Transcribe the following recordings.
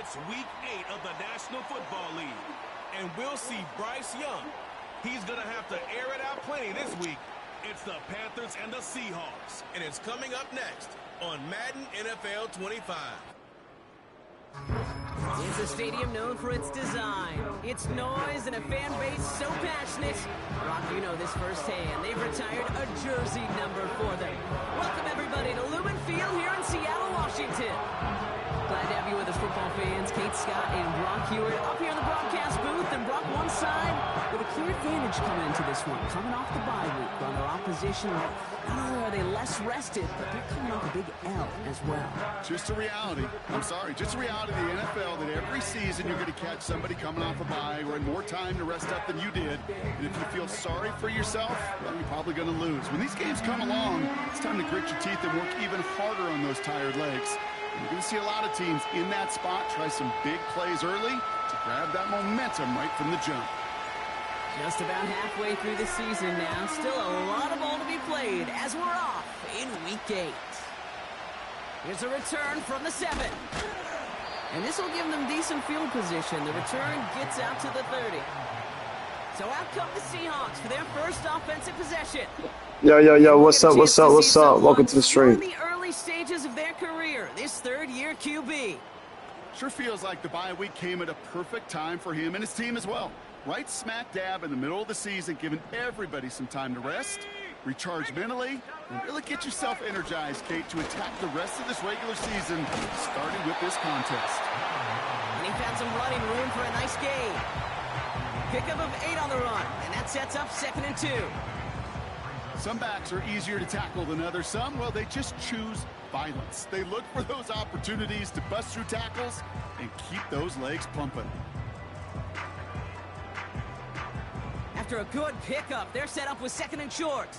It's Week 8 of the National Football League, and we'll see Bryce Young. He's going to have to air it out plenty this week. It's the Panthers and the Seahawks, and it's coming up next on Madden NFL 25. It's a stadium known for its design, its noise, and a fan base so passionate. Brock, you know this firsthand. They've retired a jersey number for them. Welcome, everybody, to Lumen Field here in Seattle, Washington. Glad to have you with us, football fans. Kate Scott and Brock Hewitt up here in the broadcast booth, and Brock one side with a clear advantage coming into this one, coming off the bye week on their opposition. Not only are they less rested, but they're coming off a big L as well. Just a reality. Just a reality of the NFL that every season you're going to catch somebody coming off a bye or had more time to rest up than you did. And if you feel sorry for yourself, well, you're probably going to lose. When these games come along, it's time to grit your teeth and work even harder on those tired legs. You're going to see a lot of teams in that spot try some big plays early to grab that momentum right from the jump. Just about halfway through the season now. Still a lot of ball to be played as we're off in Week 8. Here's a return from the 7. And this will give them decent field position. The return gets out to the 30. So out come the Seahawks for their first offensive possession. Yo, what's up? Welcome to the stream. In the early stages of their career, this third-year QB. Sure feels like the bye week came at a perfect time for him and his team as well. Right smack dab in the middle of the season, giving everybody some time to rest, recharge mentally, and really get yourself energized, Kate, to attack the rest of this regular season, starting with this contest. And he found some running room for a nice gain. Pickup of 8 on the run, and that sets up 2nd and 2. Some backs are easier to tackle than others. Some, well, they just choose violence. They look for those opportunities to bust through tackles and keep those legs pumping. After a good pickup, they're set up with 2nd and short.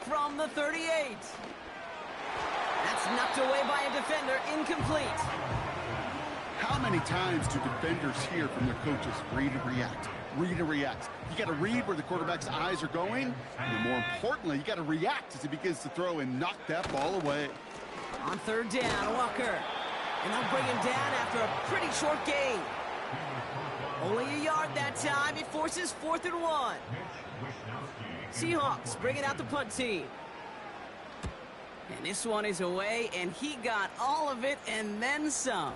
From the 38. That's knocked away by a defender, incomplete. How many times do defenders hear from their coaches, read and react? Read and react. You got to read where the quarterback's eyes are going, and more importantly, you got to react as he begins to throw and knock that ball away. On 3rd down, Walker. And they'll bring him down after a pretty short gain. Only a yard that time. It forces 4th and 1. Seahawks bringing out the punt team. And this one is away, and he got all of it and then some.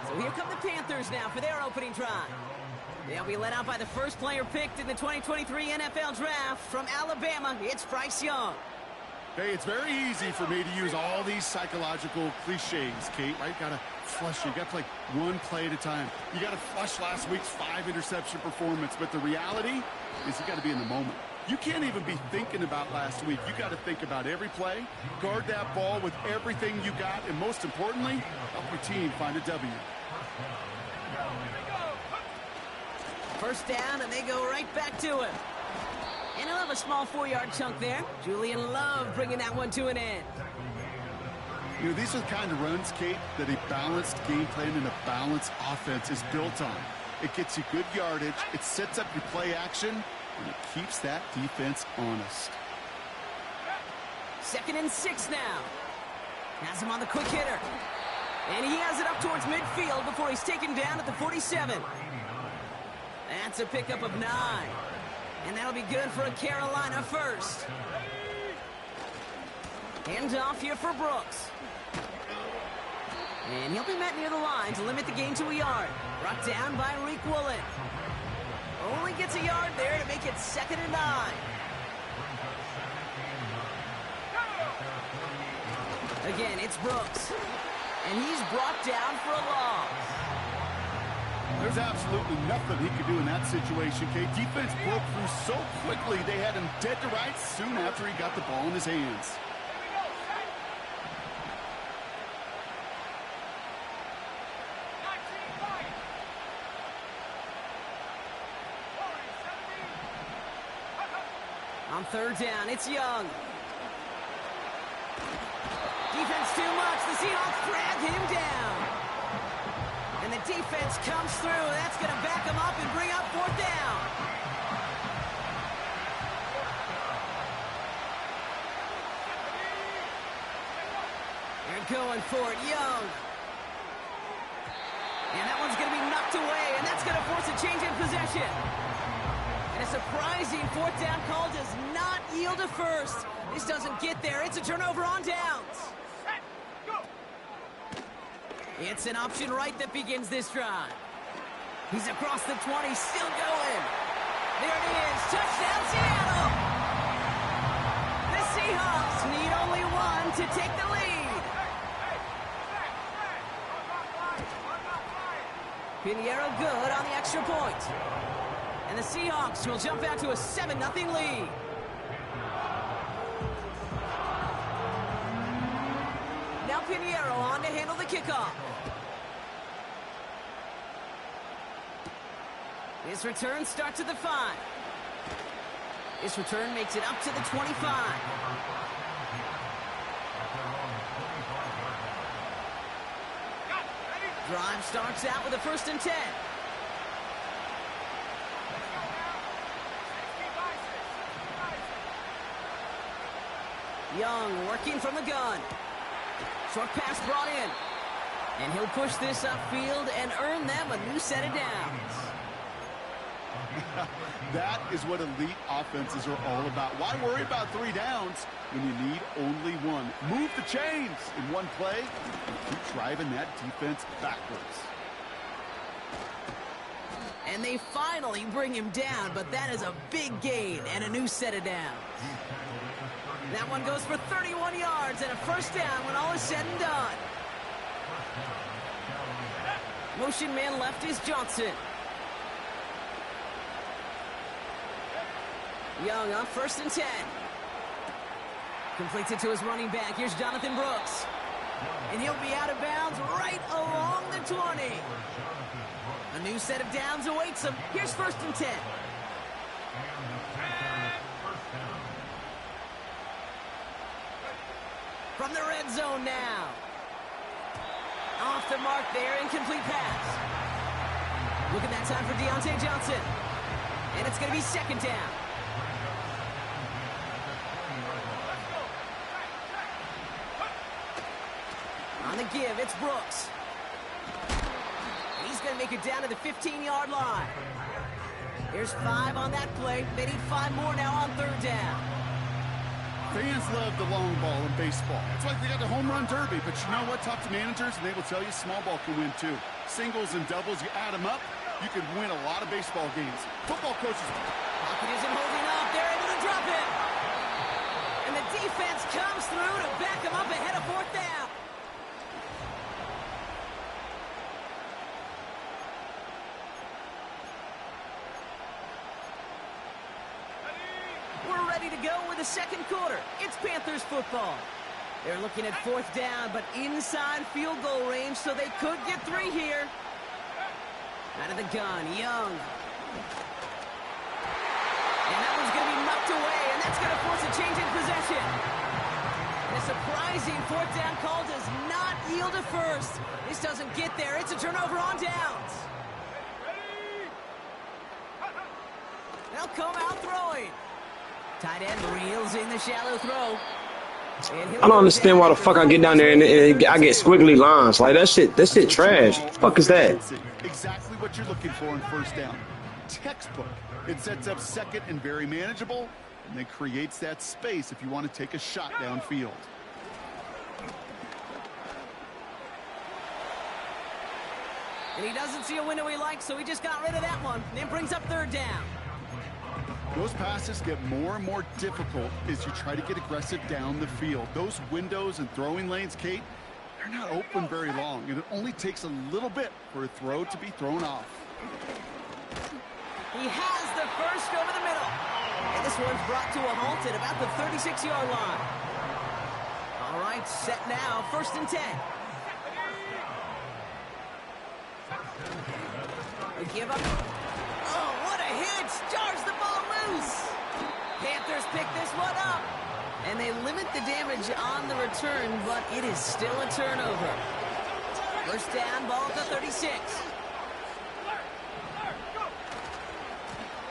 So here come the Panthers now for their opening drive. They'll be led out by the first player picked in the 2023 NFL Draft from Alabama. It's Bryce Young. Hey, it's very easy for me to use all these psychological cliches, Kate, right? Got to flush. You got to play one play at a time. You got to flush last week's 5-interception performance, but the reality is you got to be in the moment. You can't even be thinking about last week. You got to think about every play, guard that ball with everything you got, and most importantly, help your team find a W. First down, and they go right back to him. And he'll have a small 4-yard chunk there. Julian Love bringing that one to an end. You know, these are the kind of runs, Kate, that a balanced game plan and a balanced offense is built on. It gets you good yardage, it sets up your play action, and it keeps that defense honest. 2nd and 6 now. Has him on the quick hitter. And he has it up towards midfield before he's taken down at the 47. That's a pickup of 9. And that'll be good for a Carolina first. Hand off here for Brooks. And he'll be met near the line to limit the gain to a yard. Brought down by Reek Woolen. Only gets a yard there to make it 2nd and 9. Again, it's Brooks. And he's brought down for a loss. There's absolutely nothing he could do in that situation, Kate. Defense broke through so quickly they had him dead to rights soon after he got the ball in his hands. On 3rd down, it's Young. Defense too much. The Seahawks drag him down. And the defense comes through. That's going to back him up and bring up 4th down. going for it, Young. And that one's going to be knocked away, and that's going to force a change in possession. And a surprising fourth down call does not yield a first. This doesn't get there. It's a turnover on downs. It's an option right that begins this drive. He's across the 20, still going. There it is. Touchdown, Seattle. The Seahawks need only one to take the lead. Pinheiro good on the extra point. And the Seahawks will jump out to a 7-0 lead. Now Pinheiro on to handle the kickoff. His return starts at the 5. His return makes it up to the 25. Drive starts out with a 1st and 10. Young working from the gun. Short pass brought in. And he'll push this upfield and earn them a new set of downs. That is what elite offenses are all about. Why worry about 3 downs when you need only one? Move the chains in one play and keep driving that defense backwards. And they finally bring him down, but that is a big gain and a new set of downs. That one goes for 31 yards and a 1st down when all is said and done. Motion man left is Johnson. Young on 1st and 10. Completes it to his running back. Here's Jonathan Brooks. And he'll be out of bounds right along the 20. A new set of downs awaits him. Here's 1st and 10. From the red zone now. Off the mark there, incomplete pass. Look at that time for Deontay Johnson. And it's going to be 2nd down. On the give, it's Brooks. He's going to make it down to the 15-yard line. Here's 5 on that play. They need 5 more now on 3rd down. Fans love the long ball in baseball. It's like they got the home run derby, but you know what? Talk to managers, and they will tell you small ball can win too. Singles and doubles, you add them up, you can win a lot of baseball games. Football coaches... Pocket isn't holding up. They're able to drop it. And the defense comes through to back them up ahead of 4th down. We're ready to go with the 2nd quarter. It's Panthers football. They're looking at 4th down, but inside field goal range, so they could get 3 here. Out of the gun, Young. And that one's going to be knocked away, and that's going to force a change in possession. And a surprising 4th down call does not yield a first. This doesn't get there. It's a turnover on downs. They'll come out throwing. Tight end reels in the shallow throw. I don't understand why the fuck I get down there and I get squiggly lines. Like, that shit trash. Fuck is that? Exactly what you're looking for in 1st down. Textbook. It sets up 2nd and very manageable, and then creates that space if you want to take a shot downfield. And he doesn't see a window he likes, so he just got rid of that one. Then brings up 3rd down. Those passes get more and more difficult as you try to get aggressive down the field. Those windows and throwing lanes, Kate, they're not open very long, and it only takes a little bit for a throw to be thrown off. He has the 1st over the middle. And this one's brought to a halt at about the 36-yard line. All right, set now, 1st and 10. They give up. Oh, what a hit! Jars the ball loose. Panthers pick this one up. And they limit the damage on the return, but it is still a turnover. 1st down, ball at the 36.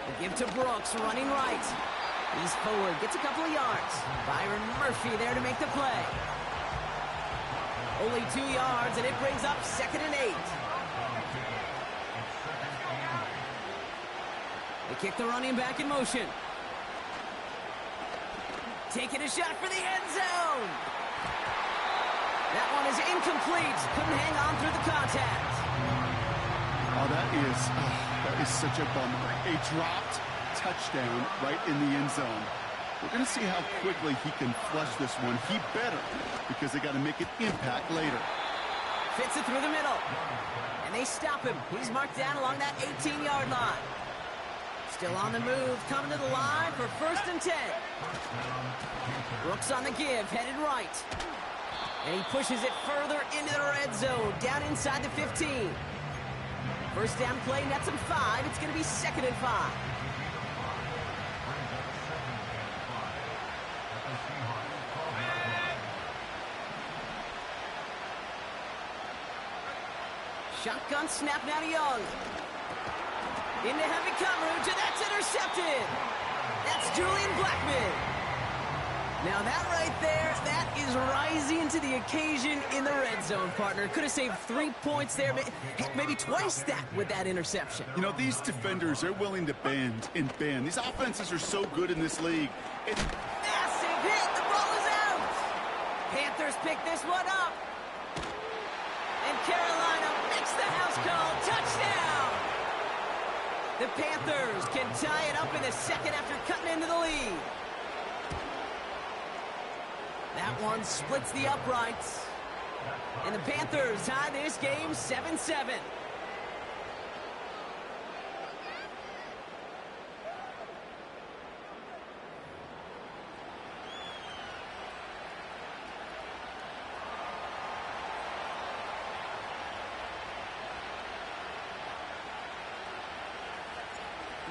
They give to Brooks, running right. He's forward, gets a couple of yards. Byron Murphy there to make the play. Only 2 yards, and it brings up 2nd and 8. They kick the running back in motion. Taking a shot for the end zone. That one is incomplete. Couldn't hang on through the contact. Oh, that is such a bummer. A dropped touchdown right in the end zone. We're going to see how quickly he can flush this one. He better, because they got to make an impact later. Fits it through the middle. And they stop him. He's marked down along that 18-yard line. Still on the move, coming to the line for 1st and 10. Brooks on the give, headed right. And he pushes it further into the red zone, down inside the 15. First down play, nets him 5. It's going to be 2nd and 5. Shotgun snap now to Young. Into heavy coverage, and that's intercepted. That's Julian Blackman. Now that right there, that is rising to the occasion in the red zone, partner. Could have saved 3 points there, maybe twice that with that interception. You know, these defenders are willing to bend and bend. These offenses are so good in this league. Massive hit, the ball is out. Panthers pick this one up. And Carolina makes the house call. Touchdown! The Panthers can tie it up in the second after cutting into the lead. That one splits the uprights. And the Panthers tie this game 7-7.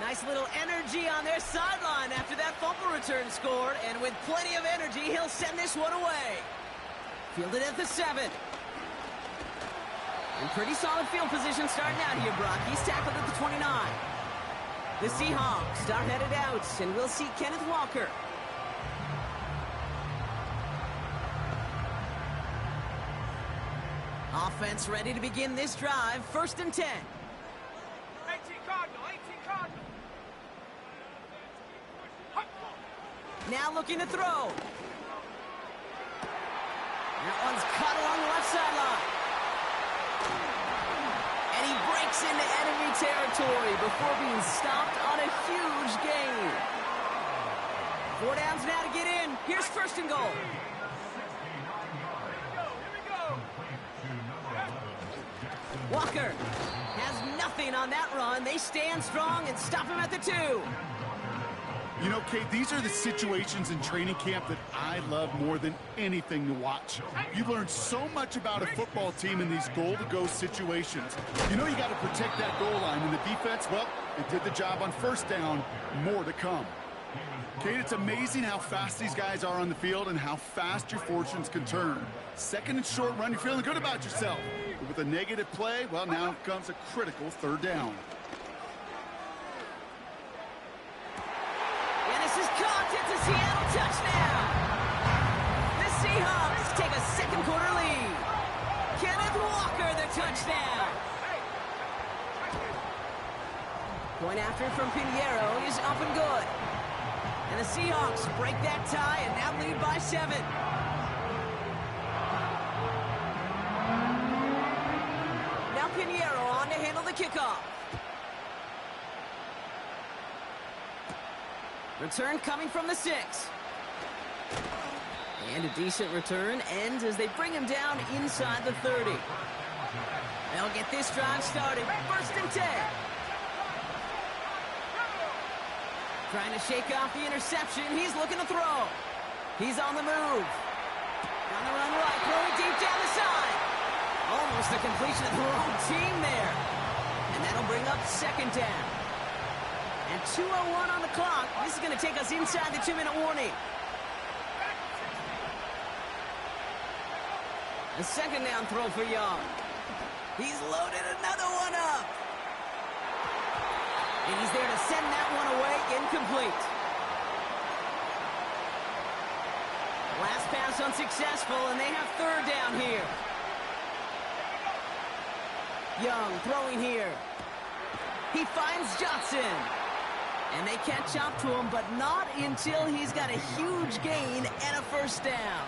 Nice little energy on their sideline after that fumble return scored, and with plenty of energy, he'll send this one away. Fielded at the 7. In pretty solid field position starting out here, Brock. He's tackled at the 29. The Seahawks are headed out, and we'll see Kenneth Walker. Offense ready to begin this drive. 1st and 10. 18 Cardinal, 18 Cardinal. Now looking to throw. That one's cut along the left sideline. And he breaks into enemy territory before being stopped on a huge gain. 4 downs now to get in. Here's 1st and goal. Walker has nothing on that run. They stand strong and stop him at the 2. You know, Kate, these are the situations in training camp that I love more than anything to watch. You learn so much about a football team in these goal-to-go situations. You know you got to protect that goal line, and the defense, well, they did the job on 1st down. More to come. Kate, it's amazing how fast these guys are on the field and how fast your fortunes can turn. 2nd and short run, you're feeling good about yourself. But with a negative play, well, now comes a critical 3rd down. This is caught. It's a Seattle touchdown. The Seahawks take a 2nd quarter lead. Kenneth Walker, the touchdown. Point after from Pinheiro is up and good. And the Seahawks break that tie and now lead by 7. Now Pinheiro on to handle the kickoff. Return coming from the 6. And a decent return ends as they bring him down inside the 30. They'll get this drive started. 1st and 10. Trying to shake off the interception. He's looking to throw. He's on the move. On the run right. Throwing deep down the side. Almost a completion of the wrong team there. And that'll bring up 2nd down. And 2:01 on the clock. This is going to take us inside the 2-minute warning. A 2nd down throw for Young. He's loaded another one up. And he's there to send that one away. Incomplete. Last pass unsuccessful, and they have 3rd down here. Young throwing here. He finds Johnson. And they catch up to him, but not until he's got a huge gain and a first down.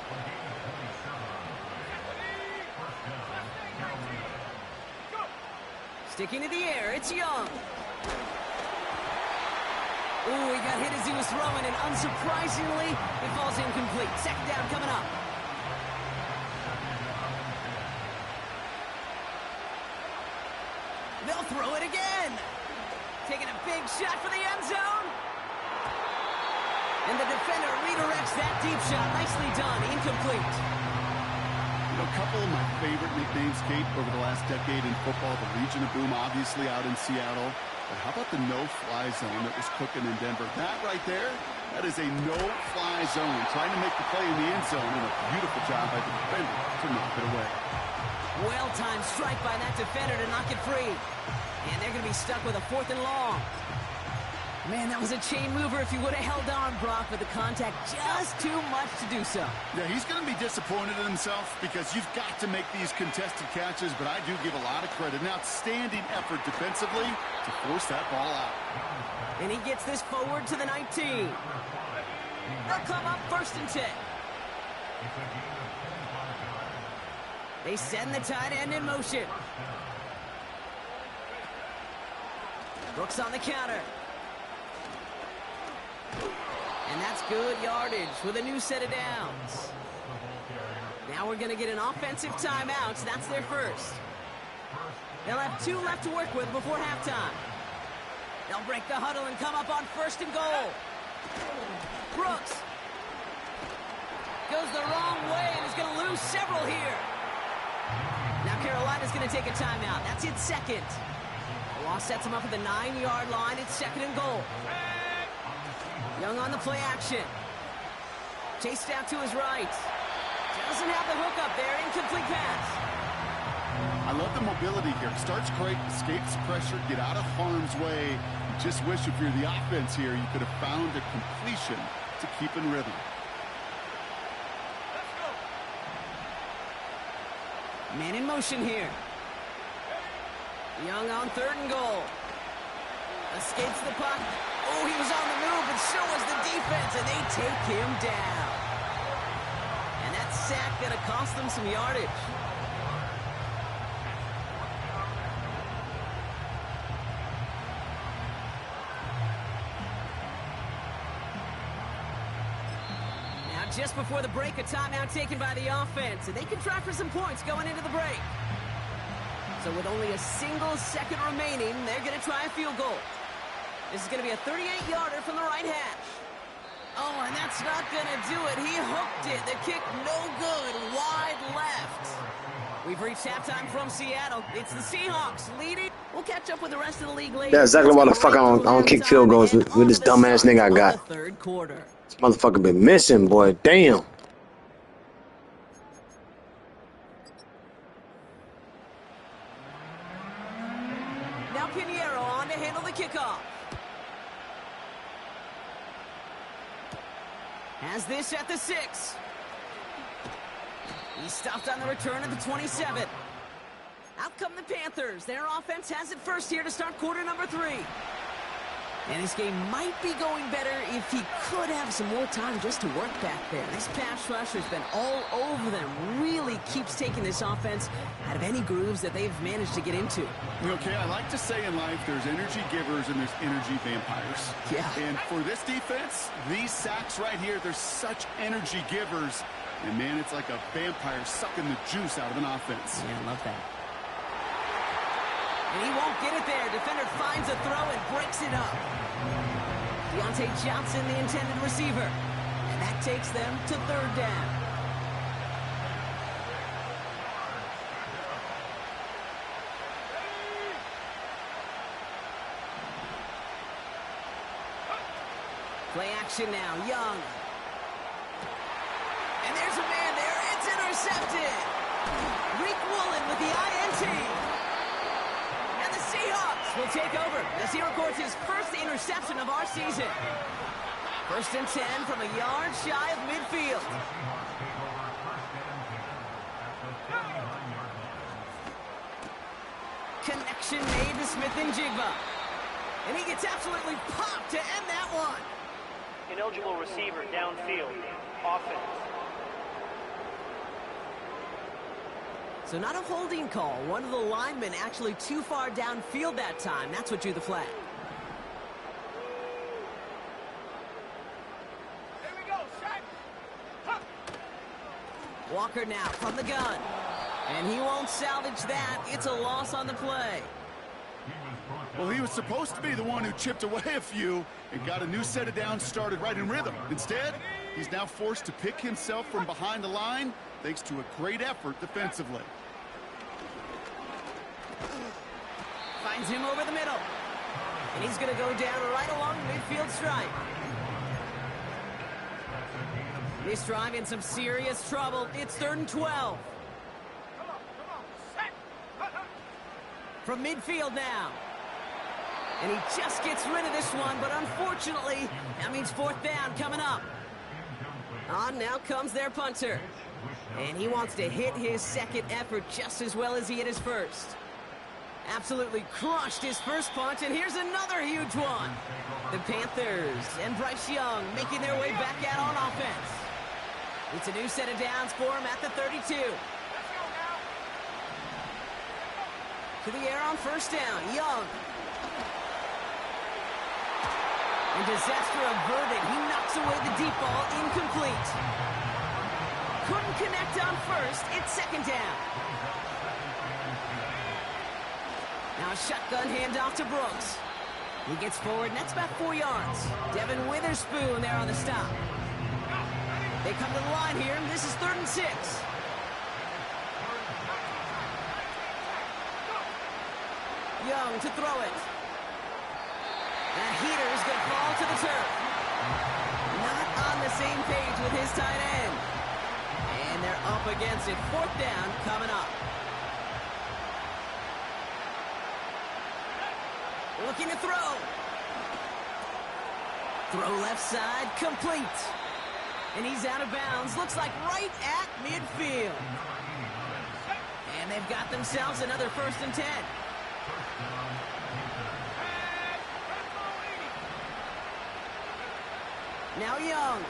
Sticking to the air, it's Young. Ooh, he got hit as he was throwing, and unsurprisingly, it falls incomplete. Second down coming up. They'll throw it again. Taking a big shot for the end zone. And the defender redirects that deep shot. Nicely done. Incomplete. You know, a couple of my favorite nicknames, Kate, over the last decade in football. The Legion of Boom, obviously, out in Seattle. But how about the no-fly zone that was cooking in Denver? That right there, that is a no-fly zone. Trying to make the play in the end zone, and a beautiful job by the defender to knock it away. Well-timed strike by that defender to knock it free. And they're going to be stuck with a 4th and long. Man, that was a chain mover if he would have held on, Brock, but the contact just too much to do so. Yeah, he's going to be disappointed in himself because you've got to make these contested catches, but I do give a lot of credit. An outstanding effort defensively to force that ball out. And he gets this forward to the 19. They'll come up 1st and 10. They send the tight end in motion. Brooks on the counter. And that's good yardage with a new set of downs. Now we're going to get an offensive timeout. That's their first. They'll have 2 left to work with before halftime. They'll break the huddle and come up on 1st and goal. Brooks goes the wrong way and is going to lose several here. Now Carolina's going to take a timeout. That's its second. The loss sets him up at the 9-yard line. It's 2nd and goal. Young on the play action. Chased out to his right. Doesn't have the hook up there. Incomplete pass. I love the mobility here. Starts great, escapes pressure, get out of harm's way. You just wish if you're the offense here, you could have found a completion to keep in rhythm. Man in motion here. Young on 3rd and goal. Escapes the puck. Oh, he was on the move, but so was the defense, and they take him down. And that sack going to cost them some yardage. Now, just before the break, a timeout taken by the offense, and they can try for some points going into the break. So with only a single second remaining, they're going to try a field goal. This is going to be a 38-yarder from the right hash. Oh, and that's not going to do it. He hooked it. The kick no good. Wide left. We've reached halftime from Seattle. It's the Seahawks leading. We'll catch up with the rest of the league later. That's exactly why the fuck I don't kick field goals with this dumbass nigga I got. Third quarter. This motherfucker been missing, boy. Damn. Now Pinheiro on to handle the kickoff. Has this at the 6. He stopped on the return at the 27. Out come the Panthers. Their offense has it first here to start quarter number 3. And this game might be going better if he could have some more time just to work back there. This pass rush has been all over them. Really keeps taking this offense out of any grooves that they've managed to get into. Okay, I like to say in life there's energy givers and there's energy vampires. Yeah. And for this defense, these sacks right here, they're such energy givers. And, man, it's like a vampire sucking the juice out of an offense. Yeah, I love that. And he won't get it there. Defender finds a throw and breaks it up. Deontay Johnson, the intended receiver. And that takes them to 3rd down. Play action now. Young. And there's a man there. It's intercepted. Reek Woolen with the INT. Seahawks will take over as he records his first interception of our season. 1st and 10 from a yard shy of midfield. Motion made to Smith-Njigba. And he gets absolutely popped to end that one. Ineligible receiver downfield. Offense. So not a holding call. One of the linemen actually too far downfield that time. That's what drew the flag. Here we go, set. Huh. Walker now from the gun. And he won't salvage that. It's a loss on the play. Well, he was supposed to be the one who chipped away a few and got a new set of downs started right in rhythm. Instead, he's now forced to pick himself from behind the line thanks to a great effort defensively. Finds him over the middle. And he's going to go down right along the midfield stripe. This drive in some serious trouble. It's 3rd and 12. Come on, set. From midfield now. And he just gets rid of this one, but unfortunately, that means 4th down coming up. On now comes their punter. And he wants to hit his second effort just as well as he hit his first. Absolutely crushed his first punch, and here's another huge one. The Panthers and Bryce Young making their way back out on offense. It's a new set of downs for him at the 32. Let's go now. To the air on 1st down, Young. And disaster averted. He knocks away the deep ball, incomplete. Couldn't connect on 1st. It's 2nd down. Now a shotgun handoff to Brooks. He gets forward, and that's about 4 yards. Devin Witherspoon there on the stop. They come to the line here, and this is 3rd and 6. Young to throw it. That heater is going to fall to the turf. Not on the same page with his tight end. And they're up against it. 4th down coming up. Looking to throw. Throw left side, complete. And he's out of bounds. Looks like right at midfield. And they've got themselves another 1st and 10. Now Young.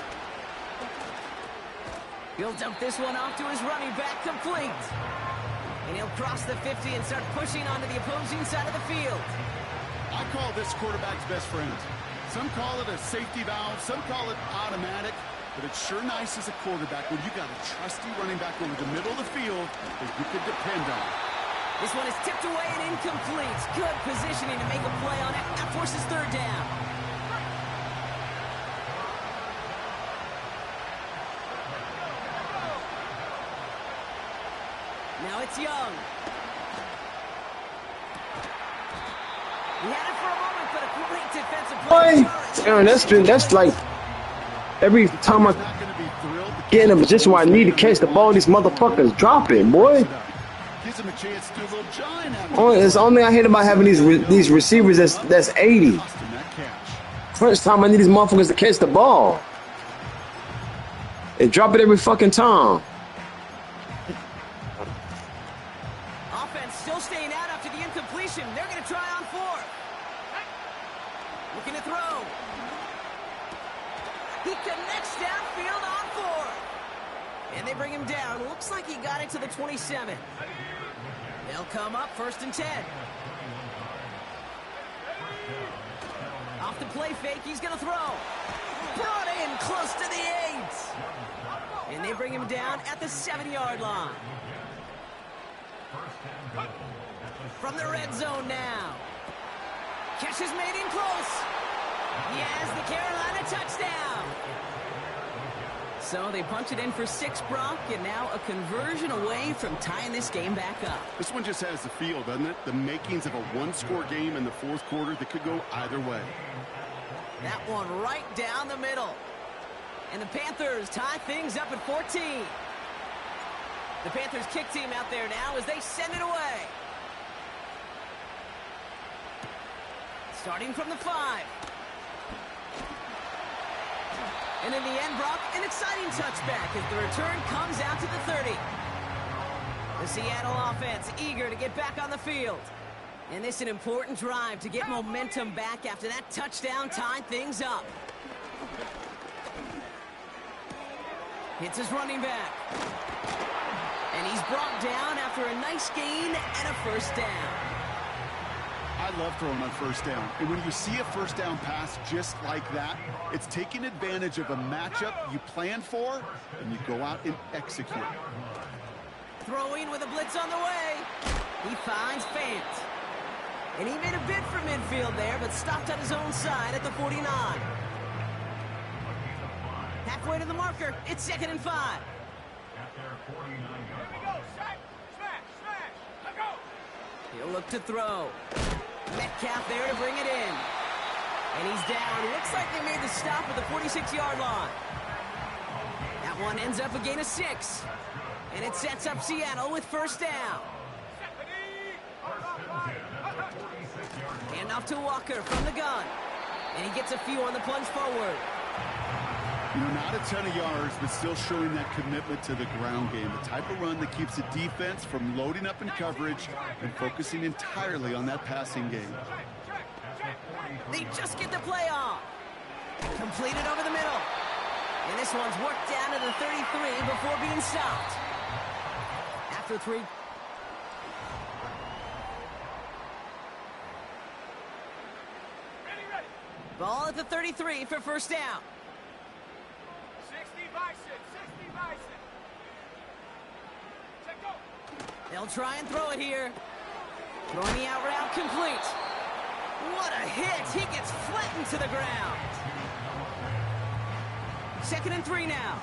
He'll dump this one off to his running back, complete. And he'll cross the 50 and start pushing onto the opposing side of the field. I call this quarterback's best friend. Some call it a safety valve, some call it automatic, but it's sure nice as a quarterback when you got a trusty running back over the middle of the field that you can depend on. This one is tipped away and incomplete. Good positioning to make a play on it. That forces 3rd down. Now it's Young. He had it for a moment, but a great defensive play. Aaron, that's like every time I get in a position where I need to catch the ball, these motherfuckers drop it, boy. Gives him a chance to do a little giant It's the only thing I hate about having these receivers that's 80. First time I need these motherfuckers to catch the ball. They drop it every fucking time. Offense still staying out after the incompletion. They're going to try on 4th. Looking to throw. He connects downfield on 4th. And they bring him down. Looks like he got it to the 27. They'll come up 1st and 10. Off the play fake, he's going to throw. Brought in close to the 8. And they bring him down at the 7-yard line. From the red zone now. Catch is made in close. He has the Carolina touchdown. So they punch it in for 6, Brock, and now a conversion away from tying this game back up. This one just has the feel, doesn't it? The makings of a one-score game in the 4th quarter that could go either way. That one right down the middle. And the Panthers tie things up at 14. The Panthers kick team out there now as they send it away. Starting from the 5. And in the end, Brock, an exciting touchback as the return comes out to the 30. The Seattle offense eager to get back on the field. And this is an important drive to get momentum back after that touchdown tied things up. Hits his running back. And he's brought down after a nice gain and a first down. I love throwing on first down. And when you see a first down pass just like that, it's taking advantage of a matchup you plan for, and you go out and execute. Throwing with a blitz on the way. He finds Fant. And he made a bid for midfield there, but stopped on his own side at the 49. Halfway to the marker. It's 2nd and 5. Here we go. Sack. Smash. Smash. Let go. He'll look to throw. Metcalf there to bring it in. And he's down. Looks like they made the stop at the 46-yard line. That one ends up a gain of 6. And it sets up Seattle with first down. Hand off to Walker from the gun. And he gets a few on the plunge forward. You know, not a ton of yards, but still showing that commitment to the ground game. The type of run that keeps the defense from loading up in coverage and focusing entirely on that passing game. They just get the play off. Completed over the middle. And this one's worked down to the 33 before being stopped. After 3. Ball at the 33 for first down. 60 Bison. 60 Bison. Check go. They'll try and throw it here. Throwing the out route complete. What a hit. He gets flattened to the ground. 2nd and 3 now.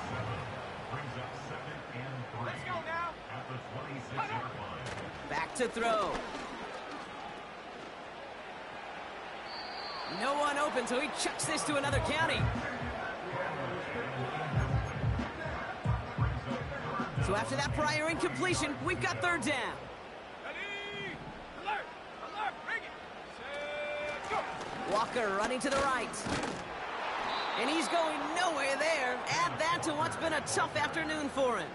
Let's go now. Back to throw. No one open, so he chucks this to another county. So after that prior incompletion, we've got 3rd down. Ready. Alert. Alert. Bring it. Set. Go. Walker running to the right. And he's going nowhere there. Add that to what's been a tough afternoon for him.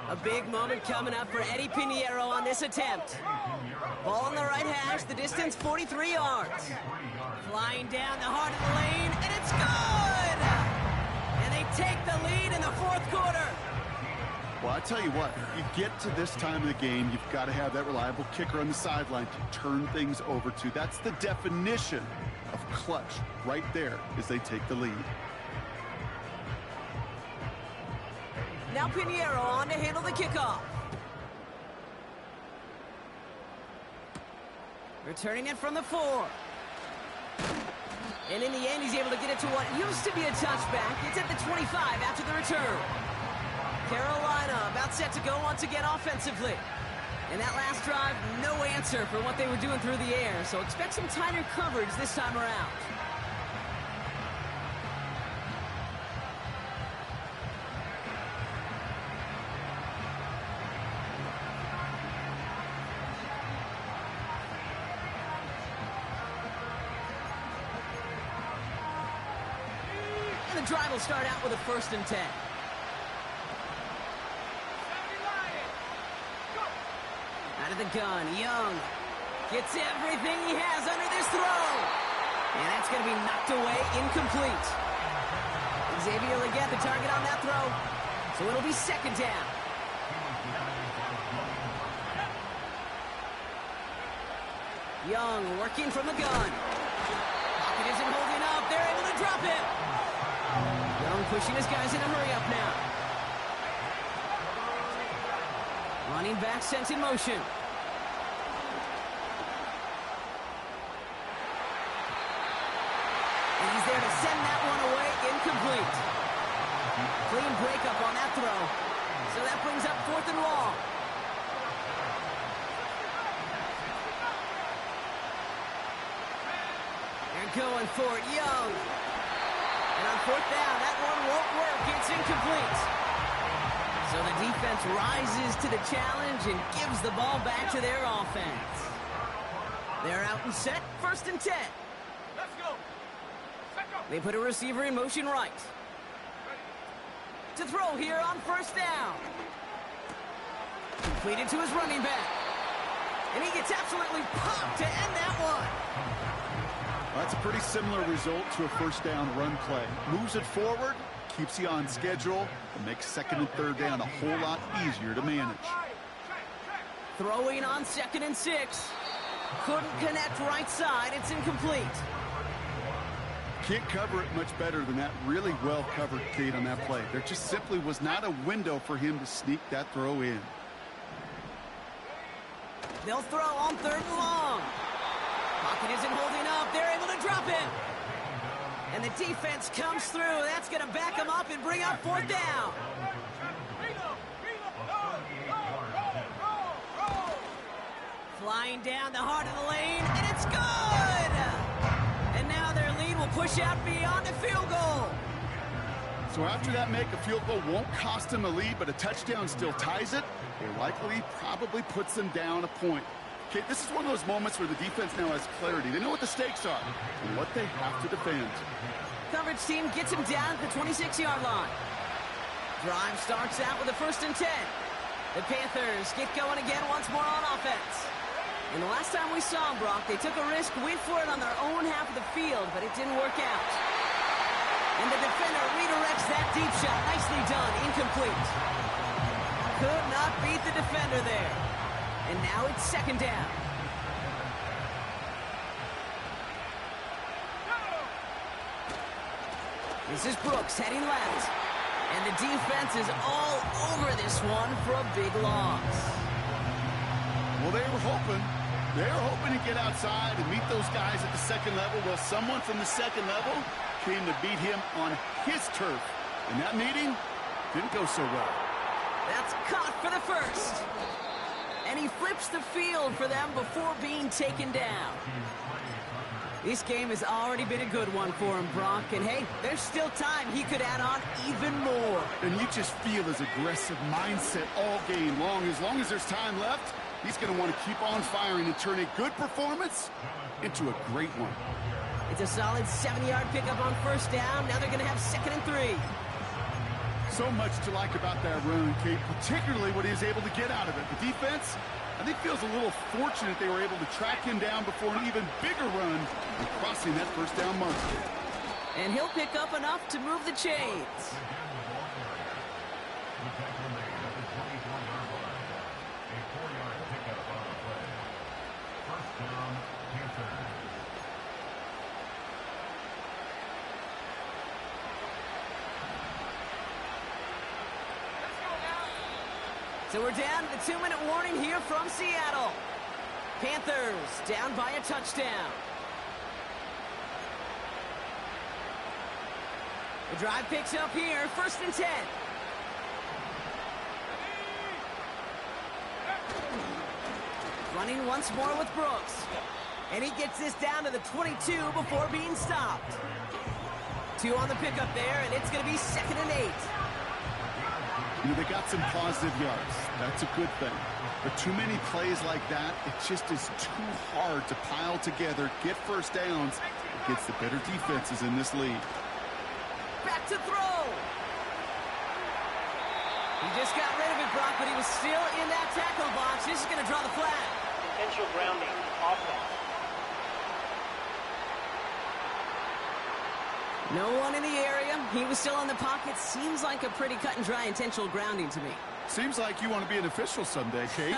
A big moment coming up for Eddie Pinheiro on this attempt. Ball on the right hash, the distance 43 yards. Flying down the heart of the lane, and it's good! And they take the lead in the 4th quarter. Well, I tell you what, you get to this time of the game, you've got to have that reliable kicker on the sideline to turn things over to. That's the definition of clutch right there as they take the lead. Now Pinheiro on to handle the kickoff. Returning it from the 4. And in the end, he's able to get it to what used to be a touchback. It's at the 25 after the return. Carolina about set to go once again offensively. And that last drive, no answer for what they were doing through the air. So expect some tighter coverage this time around. The drive will start out with a 1st and 10. Out of the gun, Young gets everything he has under this throw. And that's going to be knocked away, incomplete. Xavier Legette, the target on that throw. So it'll be 2nd down. Young working from the gun. Pocket isn't holding up. They're able to drop it. Young pushing his guys in a hurry up now. Running back sent in motion. And he's there to send that one away, incomplete. Clean breakup on that throw. So that brings up 4th and long. They're going for it, Young. And on 4th down, that one won't work. It's incomplete. So the defense rises to the challenge and gives the ball back to their offense. They're out and set, 1st and 10. Let's go. Set go. They put a receiver in motion right. To throw here on 1st down. Completed to his running back. And he gets absolutely popped to end that one. Well, that's a pretty similar result to a first down run play. Moves it forward, keeps you on schedule, and makes second and third down a whole lot easier to manage. Throwing on 2nd and 6. Couldn't connect right side. It's incomplete. Can't cover it much better than that really well-covered Kate on that play. There just simply was not a window for him to sneak that throw in. They'll throw on 3rd and long. Pocket isn't holding up. They're able to drop it. And the defense comes through. That's going to back them up and bring up 4th down. Flying down the heart of the lane, and it's good! And now their lead will push out beyond the field goal. So after that make, a field goal won't cost them a lead, but a touchdown still ties it. It likely probably puts them down a point. Okay, this is one of those moments where the defense now has clarity. They know what the stakes are and what they have to defend. Coverage team gets him down at the 26-yard line. Drive starts out with a 1st and 10. The Panthers get going again once more on offense. And the last time we saw them, Brock, they took a risk, went for it on their own half of the field, but it didn't work out. And the defender redirects that deep shot. Nicely done. Incomplete. Could not beat the defender there. And now it's 2nd down. This is Brooks heading left. And the defense is all over this one for a big loss. Well, they were hoping to get outside and meet those guys at the 2nd level. Well, someone from the 2nd level came to beat him on his turf. And that meeting didn't go so well. That's caught for the 1st. And he flips the field for them before being taken down. This game has already been a good one for him, Brock. And hey, there's still time. He could add on even more. And you just feel his aggressive mindset all game long. As long as there's time left, he's going to want to keep on firing and turn a good performance into a great one. It's a solid 7-yard pickup on 1st down. Now they're going to have 2nd and 3. So much to like about that run, Kate, particularly what he was able to get out of it. The defense, I think, feels a little fortunate they were able to track him down before an even bigger run and crossing that 1st down marker. And he'll pick up enough to move the chains. So we're down to the 2-minute warning here from Seattle. Panthers down by a touchdown. The drive picks up here, 1st and 10. Running once more with Brooks. And he gets this down to the 22 before being stopped. 2 on the pickup there, and it's going to be 2nd and 8. You know, they got some positive yards. That's a good thing. But too many plays like that, it just is too hard to pile together, get 1st downs against the better defenses in this league. Back to throw. He just got rid of it, Brock, but he was still in that tackle box. This is going to draw the flag. Intentional grounding, offense. No one in the area. He was still in the pocket. Seems like a pretty cut and dry intentional grounding to me. Seems like you want to be an official someday, Kate.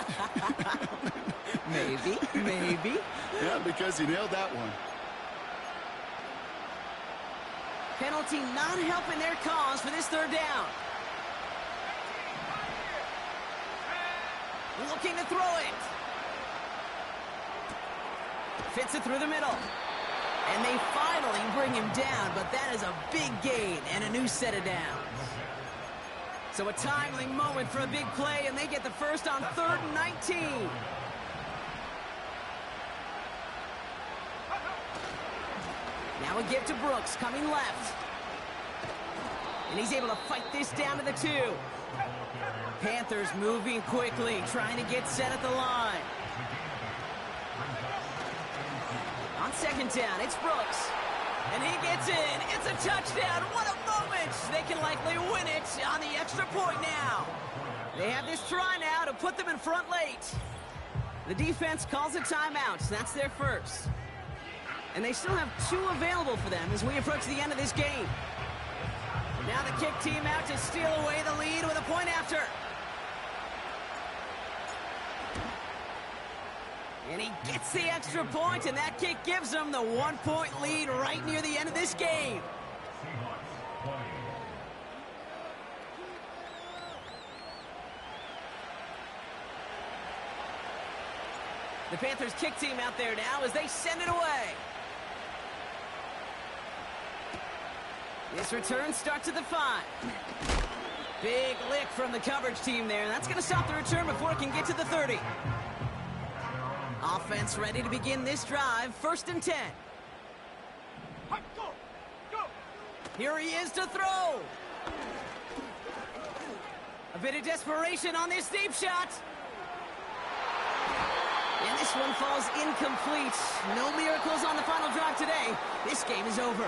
Maybe. Yeah, because you nailed that one. Penalty not helping their cause for this 3rd down. Looking to throw it. Fits it through the middle. And they finally bring him down, but that is a big gain and a new set of downs. So a timely moment for a big play, and they get the 1st on 3rd and 19. Now a give to Brooks, coming left. And he's able to fight this down to the 2. Panthers moving quickly, trying to get set at the line. On 2nd down, it's Brooks. And he gets in. It's a touchdown. What a moment. They can likely win it on the extra point now. They have this try now to put them in front late. The defense calls a timeout. That's their first. And they still have 2 available for them as we approach the end of this game. Now the kick team out to steal away the lead with a point after. And he gets the extra point, and that kick gives them the 1-point lead right near the end of this game. The Panthers kick team out there now as they send it away. This return starts at the 5. Big lick from the coverage team there. That's going to stop the return before it can get to the 30. Offense ready to begin this drive. 1st and 10. Here he is to throw. A bit of desperation on this deep shot. And this one falls incomplete. No miracles on the final drive today. This game is over.